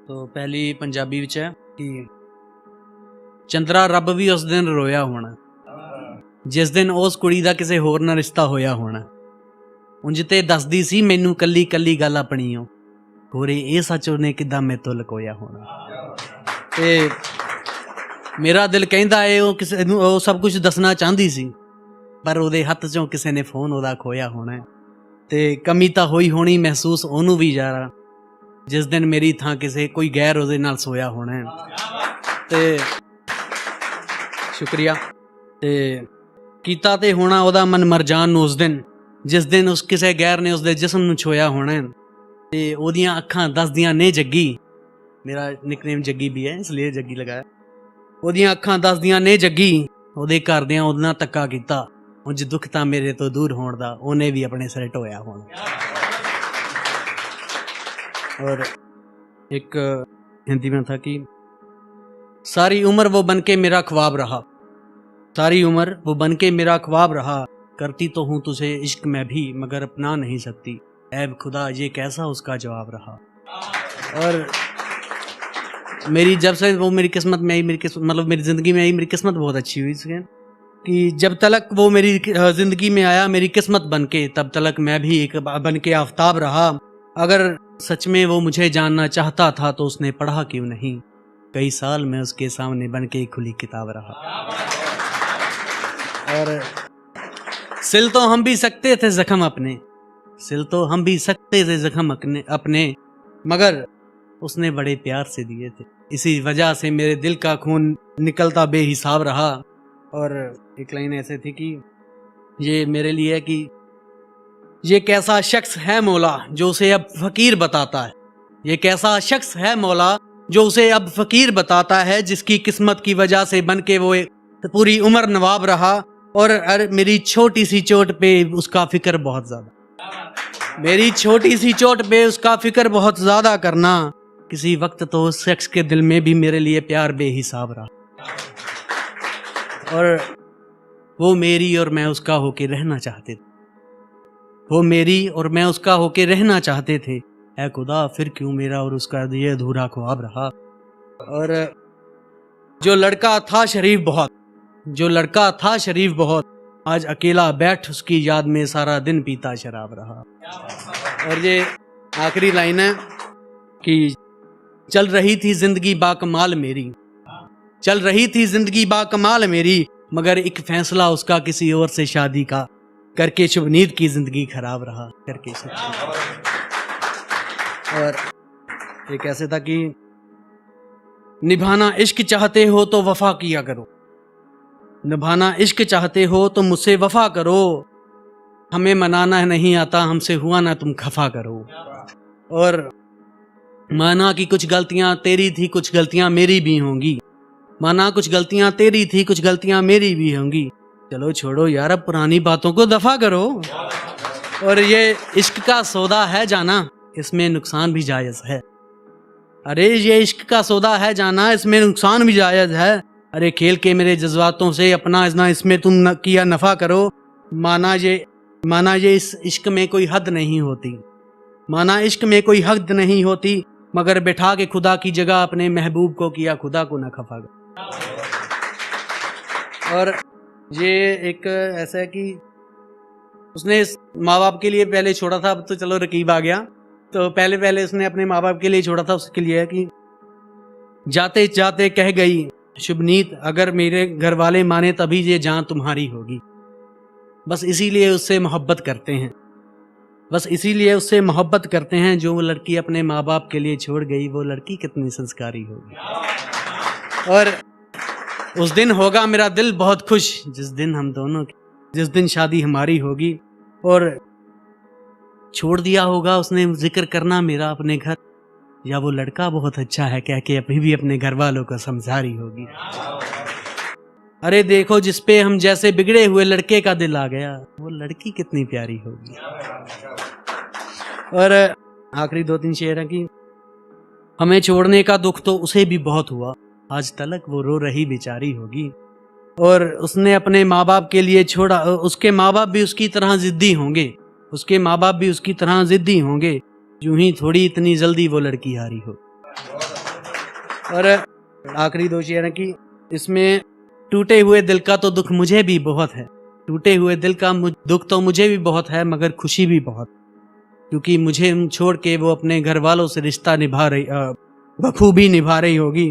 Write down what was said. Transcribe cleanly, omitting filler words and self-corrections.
तो पहली पंजाबी विच है कि चंद्रा रब भी उस दिन रोया होना जिस दिन उस कुड़ी दा किसे होर नाल रिश्ता होया होना। उंज ते दसदी सी मैनू कल्ली कल्ली गल अपनी होरे ये सच उन्हें किदां मेरे तो लकोया होना। ते मेरा दिल कहंदा है वो किसे नूं वो सब कुछ दसना चाहती सी पर उहदे हत्थ चों किसे ने फोन उहदा खोया होना है। ते कमी तां होई होनी महसूस ओनू भी यारा जिस दिन मेरी थां किसे कोई गैर उहदे नाल सोया होना है। ते शुक्रिया। ते कीता ते होना उहदा मन मरजान नूं उस दिन जिस दिन उस किसे गैर ने उसदे जिस्म नूं छोया होना है। ते ओहदियां अखां दसदियां ने जग्गी, मेरा निकनेम जग्गी भी है इसलिए जग्गी लगाया। ओहदियां अखां दसदियां ने जग्गी ओहदे घरदियां ओहदे नाल धक्का कीता उंज दुख तां मेरे तो दूर होण दा ओहने भी अपने सिर ढोया होना। और एक हिंदी में था कि सारी उम्र वो बनके मेरा ख्वाब रहा, सारी उम्र वो बनके मेरा ख्वाब रहा, करती तो हूँ तुझे इश्क में भी मगर अपना नहीं सकती, ऐब खुदा ये कैसा उसका जवाब रहा। और मेरी जब से वो मेरी किस्मत में आई, मेरी किस्मत मतलब मेरी ज़िंदगी में आई, मेरी किस्मत बहुत अच्छी हुई इसके कि जब तलक वो मेरी ज़िंदगी में आया मेरी किस्मत बनके, तब तलक मैं भी एक बनके आफ्ताब रहा। अगर सच में वो मुझे जानना चाहता था तो उसने पढ़ा क्यों नहीं, कई साल मैं उसके सामने बनके खुली किताब रहा। और सिल तो हम भी सकते थे जख्म अपने, सिल तो हम भी सकते थे जख्म अपने मगर उसने बड़े प्यार से दिए थे, इसी वजह से मेरे दिल का खून निकलता बेहिसाब रहा। और एक लाइन ऐसे थी कि ये मेरे लिए है कि ये कैसा शख्स है मौला जो उसे अब फकीर बताता है, ये कैसा शख्स है मौला जो उसे अब फकीर बताता है, जिसकी किस्मत की वजह से बन के वो पूरी उम्र नवाब रहा। और मेरी छोटी सी चोट पे उसका फिक्र बहुत ज़्यादा, मेरी छोटी सी चोट पे उसका फिक्र बहुत ज़्यादा करना, किसी वक्त तो उस शख्स के दिल में भी मेरे लिए प्यार बेहिसाब रहा। और वो मेरी और मैं उसका होके रहना चाहते थे, वो मेरी और मैं उसका होके रहना चाहते थे, ऐ खुदा फिर क्यों मेरा और उसका ये अधूरा ख्वाब रहा। और जो लड़का था शरीफ बहुत, जो लड़का था शरीफ बहुत, आज अकेला बैठ उसकी याद में सारा दिन पीता शराब रहा। और ये आखिरी लाइन है कि चल रही थी जिंदगी बाकमाल मेरी, चल रही थी जिंदगी बाकमाल मेरी, मगर एक फैसला उसका किसी और से शादी का करके शुभनीत की जिंदगी खराब रहा करके। और एक ऐसे था कि निभाना इश्क चाहते हो तो वफा किया करो, निभाना इश्क चाहते हो तो मुझसे वफा करो, हमें मनाना नहीं आता हमसे हुआ ना तुम खफा करो। और माना कि कुछ गलतियां तेरी थी कुछ गलतियां मेरी भी होंगी, माना कुछ गलतियां तेरी थी कुछ गलतियां मेरी भी होंगी, चलो छोड़ो यार अब पुरानी बातों को दफा करो। और ये इश्क का सौदा है जाना, इसमें नुकसान भी जायज़ है, अरे ये इश्क का सौदा है जाना इसमें नुकसान भी जायज़ है, अरे खेल के मेरे जज्बातों से अपना इतना इसमें तुम किया नफ़ा करो, माना ये इस इश्क में कोई हद नहीं होती, माना इश्क में कोई हद नहीं होती, मगर बैठा के खुदा की जगह अपने महबूब को किया खुदा को न खफा कर। और ये एक ऐसा है कि उसने माँ बाप के लिए पहले छोड़ा था, अब तो चलो रकीब आ गया, तो पहले उसने अपने माँ बाप के लिए छोड़ा था, उसके लिए है कि जाते जाते कह गई शुभनीत अगर मेरे घर वाले माने तभी ये जान तुम्हारी होगी, बस इसीलिए उससे मोहब्बत करते हैं, बस इसीलिए उससे मोहब्बत करते हैं, जो वो लड़की अपने माँ बाप के लिए छोड़ गई वो लड़की कितनी संस्कारी होगी। और उस दिन होगा मेरा दिल बहुत खुश जिस दिन हम दोनों की, जिस दिन शादी हमारी होगी, और छोड़ दिया होगा उसने जिक्र करना मेरा अपने घर, या वो लड़का बहुत अच्छा है कह के अभी भी अपने घर वालों को समझा रही होगी। अरे देखो जिस पे हम जैसे बिगड़े हुए लड़के का दिल आ गया, वो लड़की कितनी प्यारी होगी। और आखिरी 2-3 शेर है कि हमें छोड़ने का दुख तो उसे भी बहुत हुआ, आज तलक वो रो रही बेचारी होगी, और उसने अपने माँ बाप के लिए छोड़ा, उसके माँ बाप भी उसकी तरह जिद्दी होंगे, उसके माँ बाप भी उसकी तरह जिद्दी होंगे, यूं ही थोड़ी इतनी जल्दी वो लड़की हारी हो। और आखिरी दोष ये है ना कि इसमें टूटे हुए दिल का तो दुख मुझे भी बहुत है, टूटे हुए दिल का दुख तो मुझे भी बहुत है, मगर खुशी भी बहुत, क्योंकि मुझे छोड़ के वो अपने घर वालों से रिश्ता निभा रही, बखूबी निभा रही होगी।